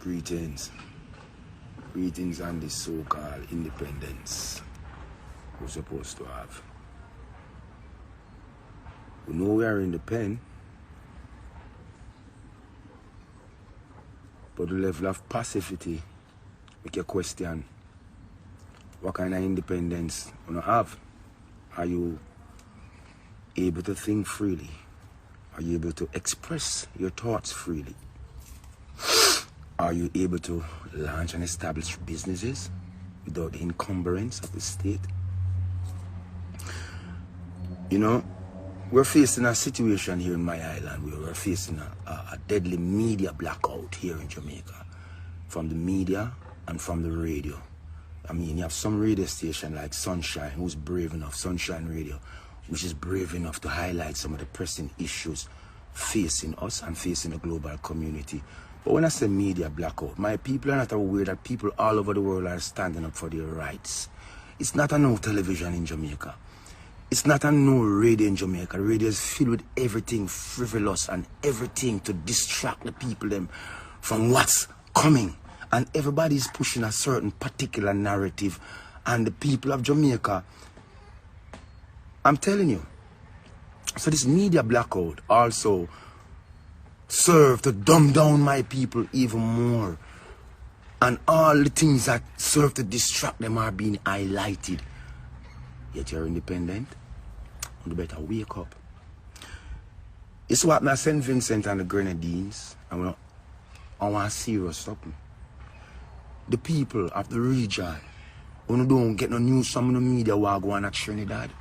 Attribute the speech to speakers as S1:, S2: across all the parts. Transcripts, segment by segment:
S1: Greetings. Greetings on this so-called independence we're supposed to have. We know we are in the pen, but the level of passivity make you question what kind of independence you have. Are you able to think freely? Are you able to express your thoughts freely? Are you able to launch and establish businesses without the encumbrance of the state? You know, we're facing a situation here in my island where we're facing a deadly media blackout here in Jamaica. From the media and from the radio. I mean, you have some radio station like Sunshine, who's brave enough, Sunshine Radio, which is brave enough to highlight some of the pressing issues facing us and facing the global community. But when I say media blackout, my people are not aware that people all over the world are standing up for their rights. It's not a no television in Jamaica. It's not a no radio in Jamaica. Radio is filled with everything frivolous and everything to distract the people them from what's coming. And everybody's pushing a certain particular narrative. And the people of Jamaica, I'm telling you. So this media blackout also serve to dumb down my people even more. And all the things that serve to distract them are being highlighted. Yet you're independent. You better wake up. It's what my St. Vincent and the Grenadines. I want to serious something. The people of the region, who don't get no news from the media what go on at Trinidad.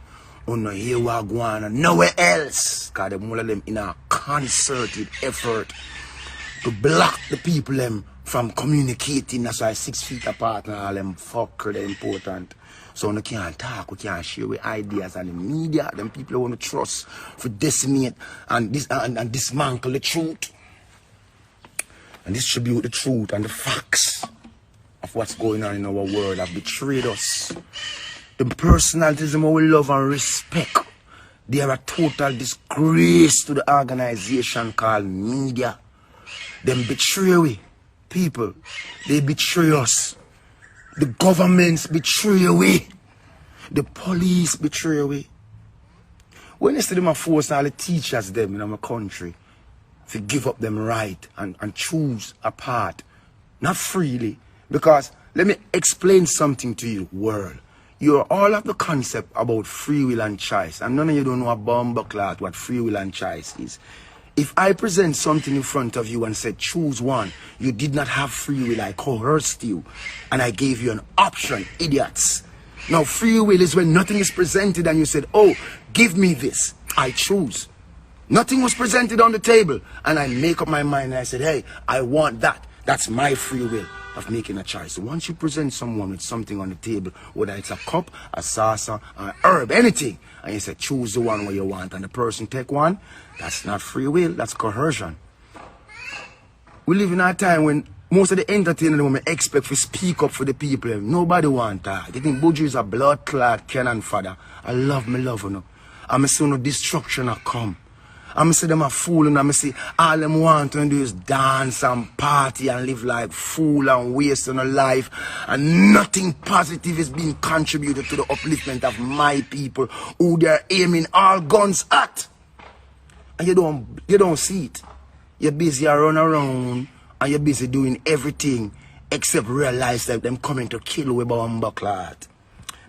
S1: Who don't hear what go on nowhere else. Because all of them in a concerted effort to block the people them from communicating. That's why 6 feet apart and all them fucker they're important. So we can't talk, we can't share with ideas, and the media, them people want to trust for decimate and dismantle the truth. And distribute the truth and the facts of what's going on in our world have betrayed us. The personalities we love and respect, they are a total disgrace to the organization called media. Them betray we, people. They betray us. The governments betray we. The police betray we. When you see them force all the teachers them in our country to give up them right and choose a path, not freely. Because let me explain something to you, world. You all have the concept about free will and choice, and none of you don't know a bumbleclot what free will and choice is. If I present something in front of you and said choose one, you did not have free will. I coerced you and I gave you an option, idiots. Now free will is when nothing is presented and you said, oh, give me this. I choose. Nothing was presented on the table and I make up my mind and I said, hey, I want that. That's my free will of making a choice. So once you present someone with something on the table, whether it's a cup, a saucer, an herb, anything, and you say choose the one where you want and the person take one, that's not free will, that's coercion. We live in a time when most of the entertainers women expect to speak up for the people. Nobody want that. They think Buju is a blood clot cannon father. I love me love, you know. I'm saying no destruction will come. I'm say them a fool and I'm say all them want to do is dance and party and live like fool and waste on a life, and nothing positive is being contributed to the upliftment of my people who they're aiming all guns at. And you don't see it. You're busy run around and you're busy doing everything except realize that them coming to kill you with a clot.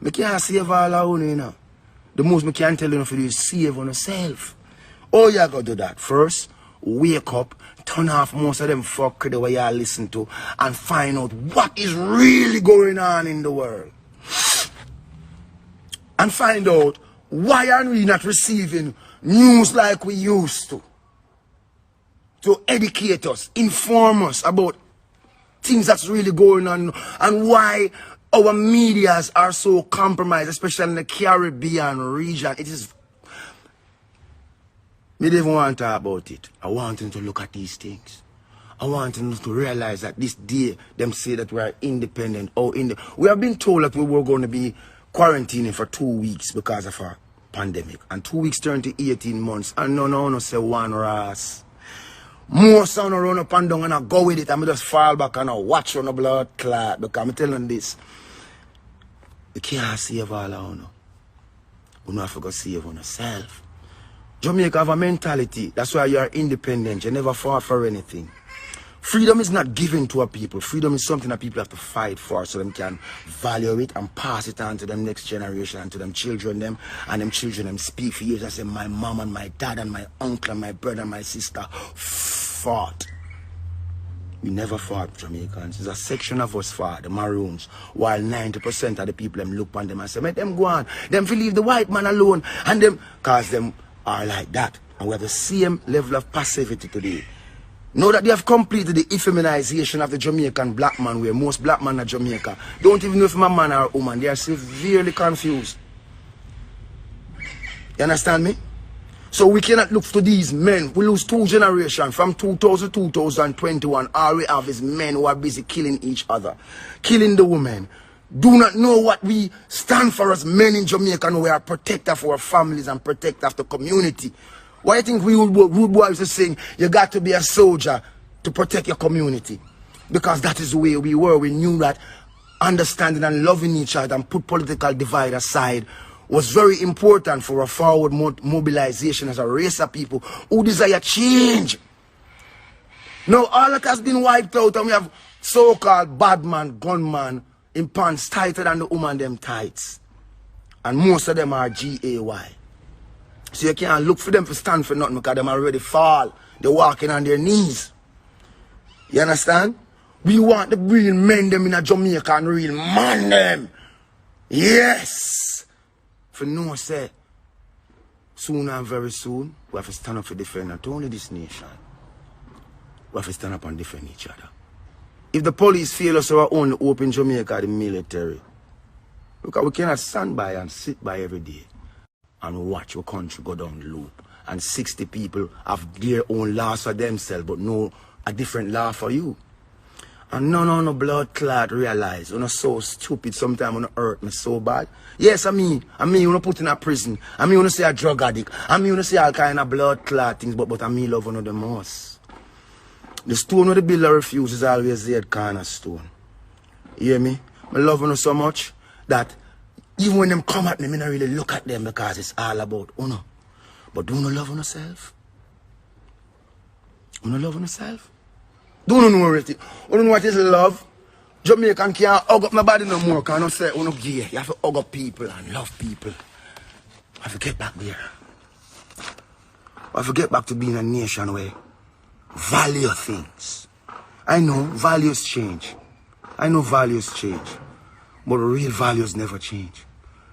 S1: I can't save all of you, you know. The most I can tell you if you do is save on yourself. Oh, you gotta do that. First, wake up, turn off most of them fucker the way you listen to, and find out what is really going on in the world. And find out why are we not receiving news like we used to educate us, inform us about things that's really going on, and why our medias are so compromised, especially in the Caribbean region. It is. Me don't even want to talk about it. I want them to look at these things. I want them to realize that this day, them say that we are independent. We have been told that we were going to be quarantining for 2 weeks because of a pandemic. And 2 weeks turned to 18 months. And no say one ras. More sound run up and down and I go with it and I just fall back and I watch on the blood clot. Because I'm telling this. You can't save all of you. You have to go save on yourself. Jamaica have a mentality. That's why you are independent. You never fought for anything. Freedom is not given to a people. Freedom is something that people have to fight for so them can value it and pass it on to them next generation and to them children them. And them children them speak for years and say my mom and my dad and my uncle and my brother and my sister fought. We never fought, Jamaicans. There's a section of us fought, the Maroons, while 90% of the people them look on them and say, let them go on. Them feel leave the white man alone. And them, cause them are like that. And we have the same level of passivity today. Know that they have completed the effeminization of the Jamaican black man, where most black men in Jamaica don't even know if I'm a man or a woman. They are severely confused. You understand me? So we cannot look to these men. We lose 2 generations from 2000 to 2021. All we have is men who are busy killing each other, killing the women. Do not know what we stand for as men in Jamaica, and we are protectors for our families and protectors of the community. Why do you think we rude boys are saying you got to be a soldier to protect your community? Because that is the way we were. We knew that understanding and loving each other and put political divide aside was very important for a forward mobilization as a race of people who desire change. Now all that has been wiped out and we have so-called bad man, gunman in pants tighter than the woman them tights. And most of them are GAY. So you can't look for them to stand for nothing because them already fall. They're walking on their knees. You understand? We want the real men them in a Jamaica and real man them. Yes. For no say, soon and very soon, we have to stand up for defend not only this nation. We have to stand up and defend each other. If the police fail us, our own open Jamaica, the military. Because we cannot stand by and sit by every day and watch our country go down the loop. And 60 people have their own laws for themselves, but no a different law for you. And no blood clot realize, you're so stupid sometimes, you hurt me so bad. Yes, I mean, you put in a prison. I mean, you say a drug addict. I mean, you say all kind of blood clot things, but I mean love one of the most. The stone of the builder refuses is always the head cornerstone. You hear me? I love you so much that even when them come at me, I don't really look at them because it's all about uno. But do you love on yourself? Do you love on yourself? Do you know what it is? You know what is love? Jamaican can't hug up my body no more. Can't say, oh no, gay. You have to hug up people and love people. I have to get back there. I have to get back to being a nation where value things. I know values change. I know values change. But real values never change.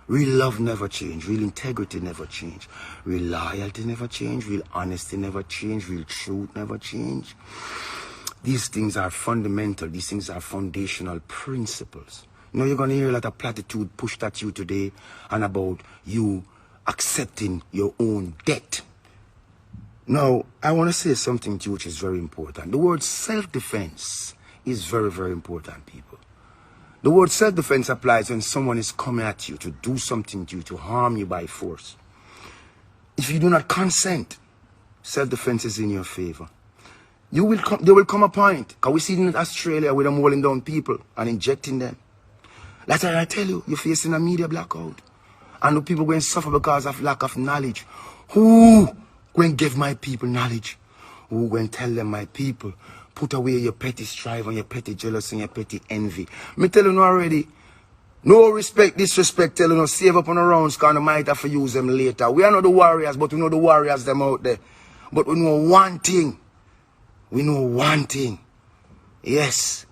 S1: Real love never change. Real integrity never change. Real loyalty never change. Real honesty never change. Real truth never change. These things are fundamental. These things are foundational principles. You know, you're going to hear a lot of platitude pushed at you today and about you accepting your own debt. Now, I want to say something to you which is very important. The word self-defense is very, very important, people. The word self-defense applies when someone is coming at you to do something to you, to harm you by force. If you do not consent, self-defense is in your favor. There will come a point, because we see in Australia with them holding down people and injecting them. That's why I tell you, you're facing a media blackout. And the people going to suffer because of lack of knowledge. Who going to give my people knowledge? Who going to tell them, my people, put away your petty strife and your petty jealousy and your petty envy? Me tell you already, no respect, disrespect, telling us save up on the rounds because we might have to use them later. We are not the warriors, but we know the warriors them out there. But we know one thing. We know one thing. Yes,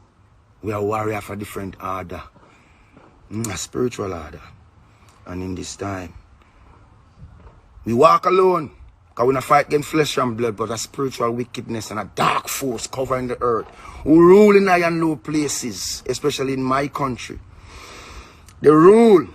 S1: we are warriors for a different order. A spiritual order. And in this time, we walk alone. Because we don't fight against flesh and blood, but a spiritual wickedness and a dark force covering the earth. Who rule in high and low places, especially in my country. They rule